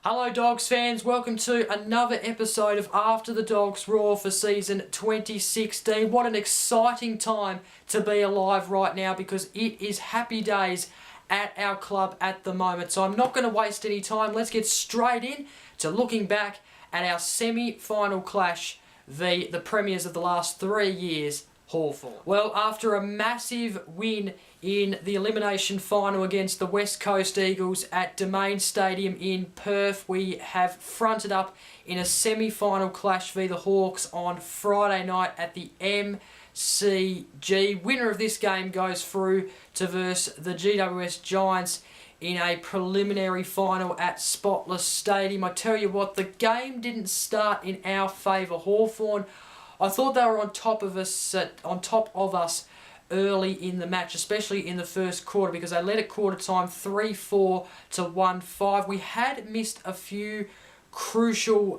Hello Dogs fans, welcome to another episode of After the Dogs Roar for season 2016. What an exciting time to be alive right now because it is happy days at our club at the moment. So I'm not going to waste any time. Let's get straight in to looking back at our semi-final clash v the premiers of the last 3 years, Hawthorn. Well, after a massive win in the elimination final against the West Coast Eagles at Domain Stadium in Perth, we have fronted up in a semi-final clash v the Hawks on Friday night at the MCG. Winner of this game goes through to verse the GWS Giants in a preliminary final at Spotless Stadium. I tell you what, the game didn't start in our favour, Hawthorn. I thought they were on top of us early in the match, especially in the first quarter, because they led at quarter time 3-4 to 1-5. We had missed a few crucial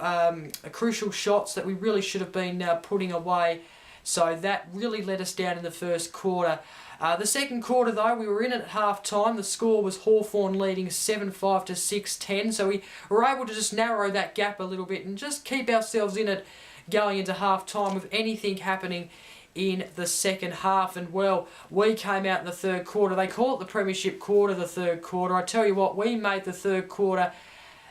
shots that we really should have been putting away, so that really let us down in the first quarter. The second quarter, though, we were in at half time. The score was Hawthorn leading 7-5 to 6-10, so we were able to just narrow that gap a little bit and just keep ourselves in it going into half time with anything happening in the second half. And well, we came out in the third quarter. They call it the premiership quarter, the third quarter. I tell you what, we made the third quarter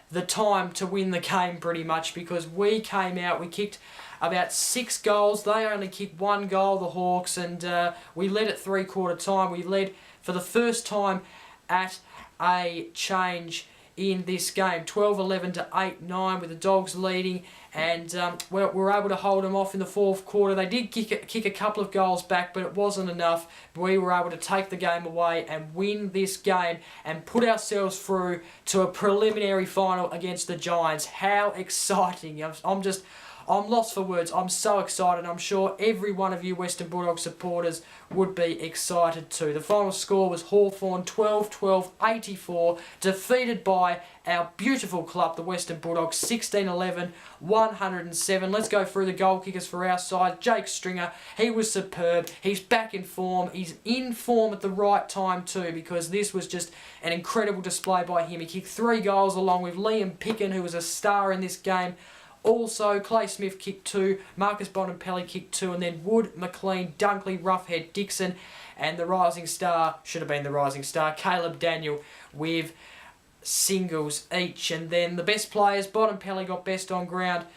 the time to win the game pretty much, because we came out, we kicked about 6 goals. They only kicked 1 goal, the Hawks, and we led at three-quarter time. We led for the first time at a change in this game, 12-11 to 8-9, with the Dogs leading, and well, we were able to hold them off in the fourth quarter. They did kick a couple of goals back, but it wasn't enough. We were able to take the game away and win this game and put ourselves through to a preliminary final against the Giants. How exciting. I'm lost for words. I'm so excited. I'm sure every one of you Western Bulldogs supporters would be excited too. The final score was Hawthorn 12-12-84, defeated by our beautiful club, the Western Bulldogs, 16-11, 107. Let's go through the goal kickers for our side. Jake Stringer, he was superb. He's back in form. He's in form at the right time too, because this was just an incredible display by him. He kicked 3 goals along with Liam Picken, who was a star in this game. Also, Clay Smith kicked 2, Marcus Bontempelli kicked 2, and then Wood, McLean, Dunkley, Roughhead, Dixon, and the rising star, should have been the rising star, Caleb Daniel, with singles each. And then the best players, Bontempelli got best on ground,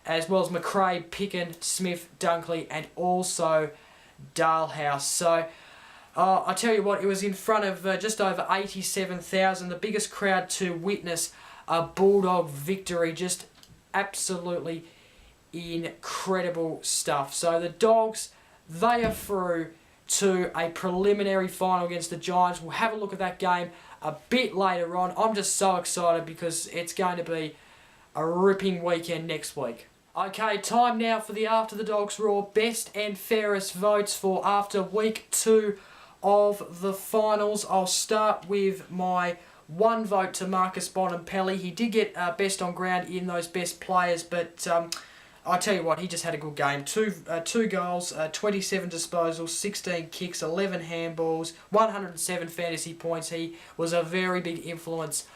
as well as McRae, Picken, Smith, Dunkley, and also Dalhouse. So, I tell you what, it was in front of just over 87,000, the biggest crowd to witness a Bulldog victory. Just absolutely incredible stuff. So the Dogs, they are through to a preliminary final against the Giants. We'll have a look at that game a bit later on. I'm just so excited because it's going to be a ripping weekend next week. Okay, time now for the After the Dogs Roar best and fairest votes for after week 2 of the finals. I'll start with my 1 vote to Marcus Bontempelli. He did get best on ground in those best players, but I tell you what, he just had a good game. Two goals, 27 disposals, 16 kicks, 11 handballs, 107 fantasy points. He was a very big influence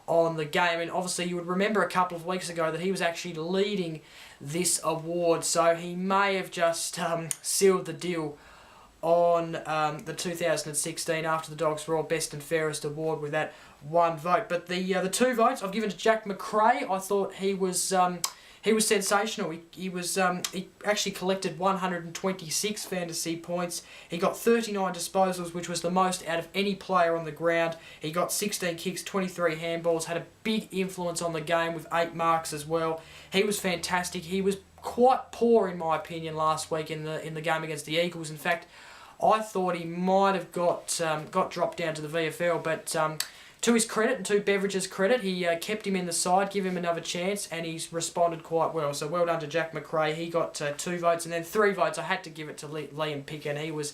on the game, and obviously you would remember a couple of weeks ago that he was actually leading this award, so he may have just sealed the deal on the 2016 After the Dogs Roar Best and Fairest Award with that 1 vote. But the 2 votes I've given to Jack McRae. I thought he was he was sensational. He actually collected 126 fantasy points. He got 39 disposals, which was the most out of any player on the ground. He got 16 kicks, 23 handballs, had a big influence on the game with 8 marks as well. He was fantastic. He was quite poor in my opinion last week in the game against the Eagles. In fact, I thought he might have got dropped down to the VFL, but to his credit and to Beveridge's credit, he kept him in the side, give him another chance, and he's responded quite well. So well done to Jack McRae. He got 2 votes, and then 3 votes. I had to give it to Liam Picken. He was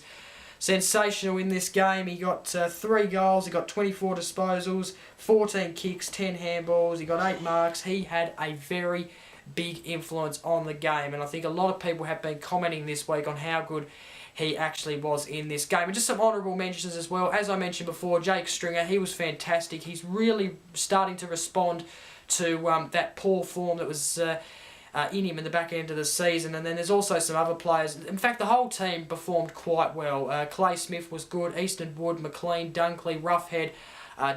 sensational in this game. He got 3 goals. He got 24 disposals, 14 kicks, 10 handballs. He got 8 marks. He had a very big influence on the game, and I think a lot of people have been commenting this week on how good he actually was in this game. And just some honourable mentions as well. As I mentioned before, Jake Stringer, he was fantastic. He's really starting to respond to that poor form that was in him in the back end of the season. And then there's also some other players. In fact, the whole team performed quite well. Clay Smith was good, Easton Wood, McLean, Dunkley, Roughhead,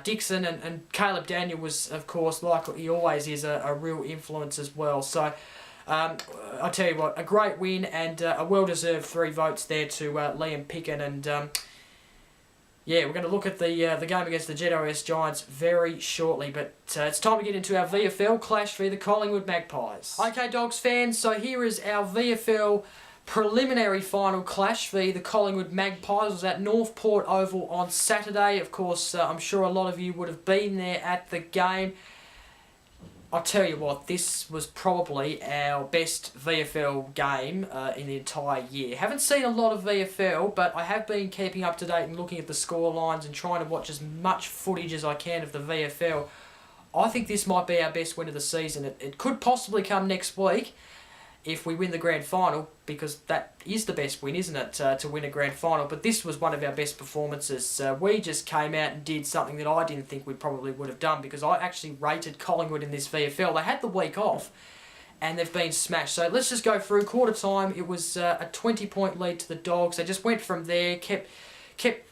Dixon, and Caleb Daniel was, of course, like he always is, a real influence as well. So I'll tell you what, a great win and a well-deserved 3 votes there to Liam Picken. And yeah, we're going to look at the game against the GWS Giants very shortly, but it's time to get into our VFL clash for the Collingwood Magpies. Okay, Dogs fans, so here is our VFL preliminary final clash for the Collingwood Magpies. It was at Northport Oval on Saturday. Of course, I'm sure a lot of you would have been there at the game. I'll tell you what, this was probably our best VFL game in the entire year. Haven't seen a lot of VFL, but I have been keeping up to date and looking at the score lines and trying to watch as much footage as I can of the VFL. I think this might be our best win of the season. It could possibly come next week if we win the grand final, because that is the best win, isn't it, to win a grand final. But this was one of our best performances. We just came out and did something that I didn't think we probably would have done, because I actually rated Collingwood in this VFL. They had the week off and they've been smashed. So let's just go through. Quarter time, it was a 20-point lead to the Dogs. They just went from there, kept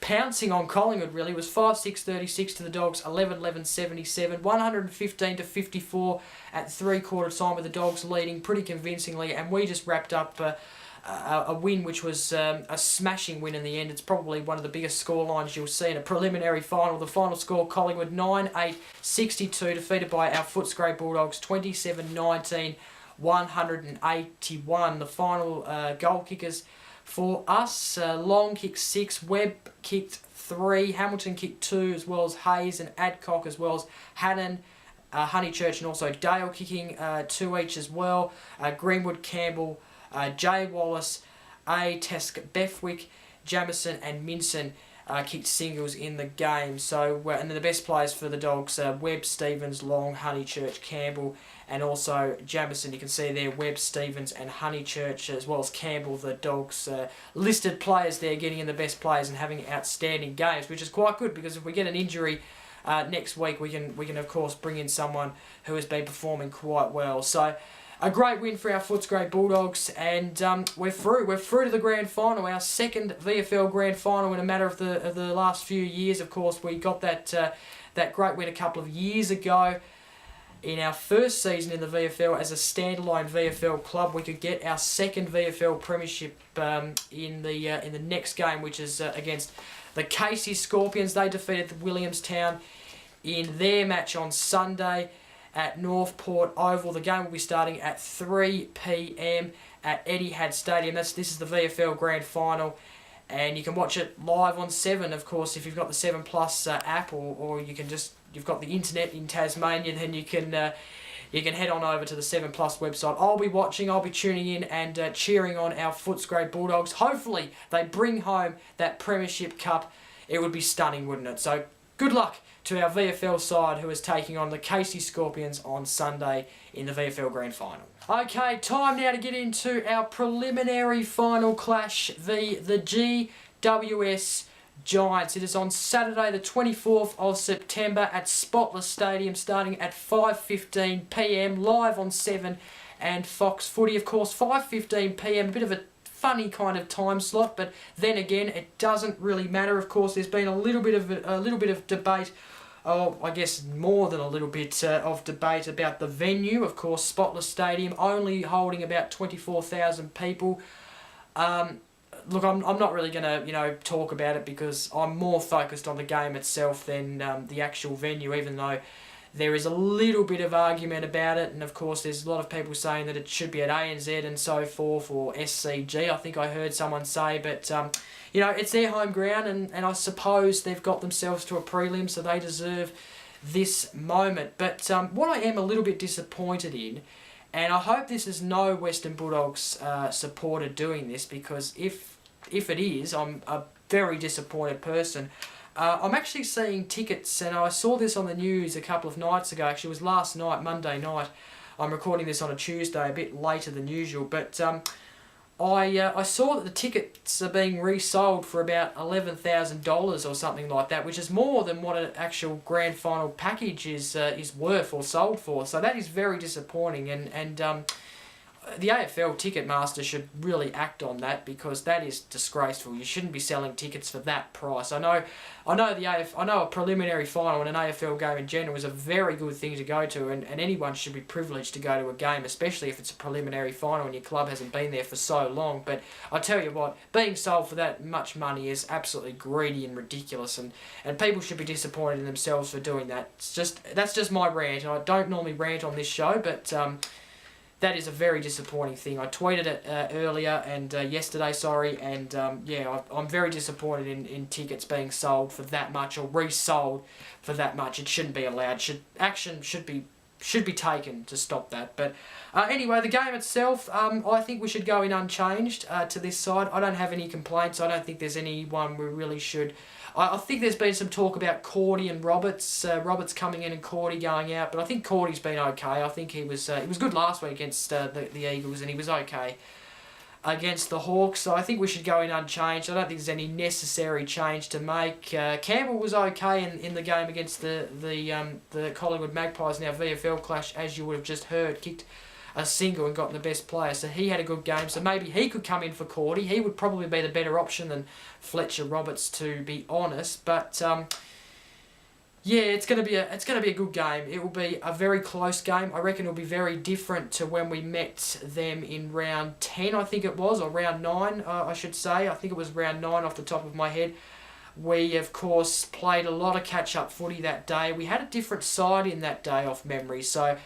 pouncing on Collingwood, really. It was 5-6-36 to the Dogs, 11-11-77, 115-54 at 3/4 time, with the Dogs leading pretty convincingly, and we just wrapped up a win which was a smashing win in the end. It's probably one of the biggest scorelines you'll see in a preliminary final. The final score, Collingwood 9-8-62, defeated by our Footscray Bulldogs 27-19, 181. The final goal kickers for us, Long kicked 6, Webb kicked 3, Hamilton kicked 2, as well as Hayes and Adcock, as well as Hannon, Honeychurch, and also Dale kicking 2 each as well. Greenwood, Campbell, Jay Wallace, Tesk, Bethwick, Jamison and Minson kicked singles in the game. So, and then the best players for the Dogs, Webb, Stevens, Long, Honeychurch, Campbell, and also Jamison. You can see there Webb, Stevens and Honeychurch, as well as Campbell, the Dogs listed players there, getting in the best players and having outstanding games, which is quite good, because if we get an injury next week, we can of course bring in someone who has been performing quite well. So a great win for our Footscray Bulldogs, and we're through. We're through to the grand final, our second VFL grand final in a matter of the last few years. Of course, we got that great win a couple of years ago. In our first season in the VFL as a standalone VFL club, we could get our second VFL premiership in the next game, which is against the Casey Scorpions. They defeated the Williamstown in their match on Sunday at Northport Oval. The game will be starting at 3 p.m. at Etihad Stadium. This is the VFL Grand Final, and you can watch it live on 7, of course, if you've got the 7 Plus app, or you can just, you've got the internet in Tasmania, then you can head on over to the 7 Plus website. I'll be watching, I'll be tuning in and cheering on our Footscray Bulldogs. Hopefully they bring home that Premiership Cup. It would be stunning, wouldn't it? So good luck to our VFL side, who is taking on the Casey Scorpions on Sunday in the VFL Grand Final. Okay, time now to get into our preliminary final clash, the GWS Giants. It is on Saturday the 24th of September at Spotless Stadium, starting at 5:15 p.m, live on 7 and Fox Footy. Of course, 5:15 p.m, a bit of a funny kind of time slot, but then again, it doesn't really matter. Of course, there's been a little bit of debate I guess more than a little bit of debate about the venue. Of course, Spotless Stadium only holding about 24,000 people. Look, I'm not really going to, talk about it because I'm more focused on the game itself than the actual venue, even though there is a little bit of argument about it. And of course, there's a lot of people saying that it should be at ANZ and so forth, or SCG, I think I heard someone say. But, it's their home ground, and I suppose they've got themselves to a prelim, so they deserve this moment. But what I am a little bit disappointed in, and I hope this is no Western Bulldogs supporter doing this, because if it is, I'm a very disappointed person. I'm actually seeing tickets, and I saw this on the news a couple of nights ago. Actually, it was last night, Monday night. I'm recording this on a Tuesday, a bit later than usual. But I saw that the tickets are being resold for about $11,000 or something like that, which is more than what an actual grand final package is worth or sold for. So that is very disappointing, and the AFL Ticketmaster should really act on that, because that is disgraceful. You shouldn't be selling tickets for that price. I know a preliminary final in an AFL game in general is a very good thing to go to, and anyone should be privileged to go to a game, especially if it's a preliminary final and your club hasn't been there for so long. But I tell you what, being sold for that much money is absolutely greedy and ridiculous, and people should be disappointed in themselves for doing that. That's just my rant. I don't normally rant on this show, but that is a very disappointing thing. I tweeted it earlier and yesterday, and I'm very disappointed in tickets being sold for that much, or resold for that much. It shouldn't be allowed. Action should be taken to stop that. But anyway, the game itself, I think we should go in unchanged to this side. I don't have any complaints. I don't think there's anyone we really should. I think there's been some talk about Cordy and Roberts. Roberts coming in and Cordy going out, but I think Cordy's been okay. I think he was good last week against the Eagles, and he was okay against the Hawks. So I think we should go in unchanged. I don't think there's any necessary change to make. Campbell was okay in the game against the Collingwood Magpies in our VFL clash, as you would have just heard. Kicked a single and gotten the best player, so he had a good game. So maybe he could come in for Cordy. He would probably be the better option than Fletcher Roberts, to be honest. But it's gonna be a good game. It will be a very close game. I reckon it'll be very different to when we met them in round 10, I think it was, or round 9, I should say. I think it was round 9 off the top of my head. We, of course, played a lot of catch-up footy that day. We had a different side in that day off memory, so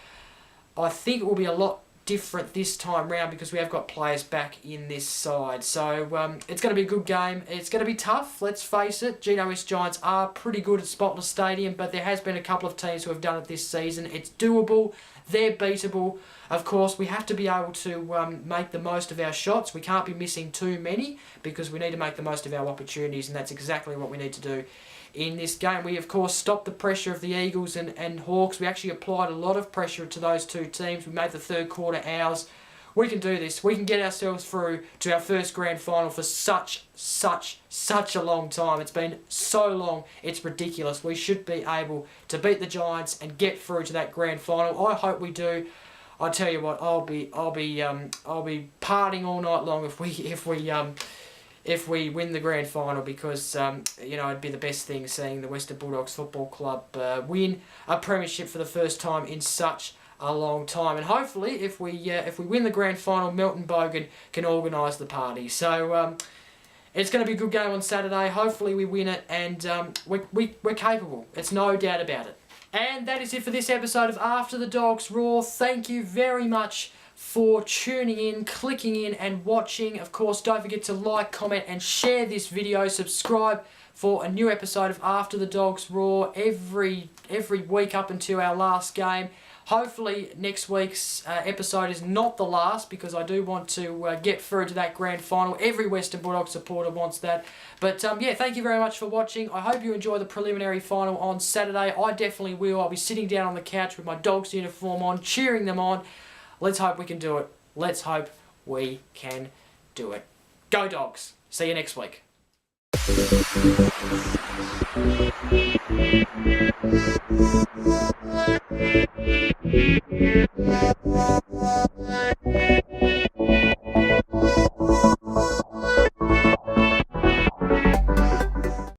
I think it will be a lot different this time round, because we have got players back in this side. So it's going to be a good game. It's going to be tough, let's face it. GWS Giants are pretty good at Spotless Stadium, but there has been a couple of teams who have done it this season. It's doable. They're beatable. Of course, we have to be able to make the most of our shots. We can't be missing too many, because we need to make the most of our opportunities, and that's exactly what we need to do in this game. We, of course, stopped the pressure of the Eagles and Hawks. We actually applied a lot of pressure to those two teams. We made the third quarter ours. We can do this. We can get ourselves through to our first grand final for such a long time. It's been so long, it's ridiculous. We should be able to beat the Giants and get through to that grand final. I hope we do. I tell you what, I'll be partying all night long if we win the grand final, because it'd be the best thing seeing the Western Bulldogs Football Club win a premiership for the first time in such a long time. And hopefully, if we win the grand final, Milton Bogan can organise the party. So it's going to be a good game on Saturday. Hopefully we win it, and we're capable. It's no doubt about it. And that is it for this episode of After the Dogs Roar. Thank you very much for tuning in, clicking in and watching. Of course, don't forget to like, comment and share this video. Subscribe for a new episode of After the Dogs Roar every week up until our last game. Hopefully next week's episode is not the last, because I do want to get through to that grand final. Every Western Bulldog supporter wants that. But thank you very much for watching. I hope you enjoy the preliminary final on Saturday. I definitely will. I'll be sitting down on the couch with my Dogs uniform on, cheering them on. Let's hope we can do it. Let's hope we can do it. Go Dogs. See you next week.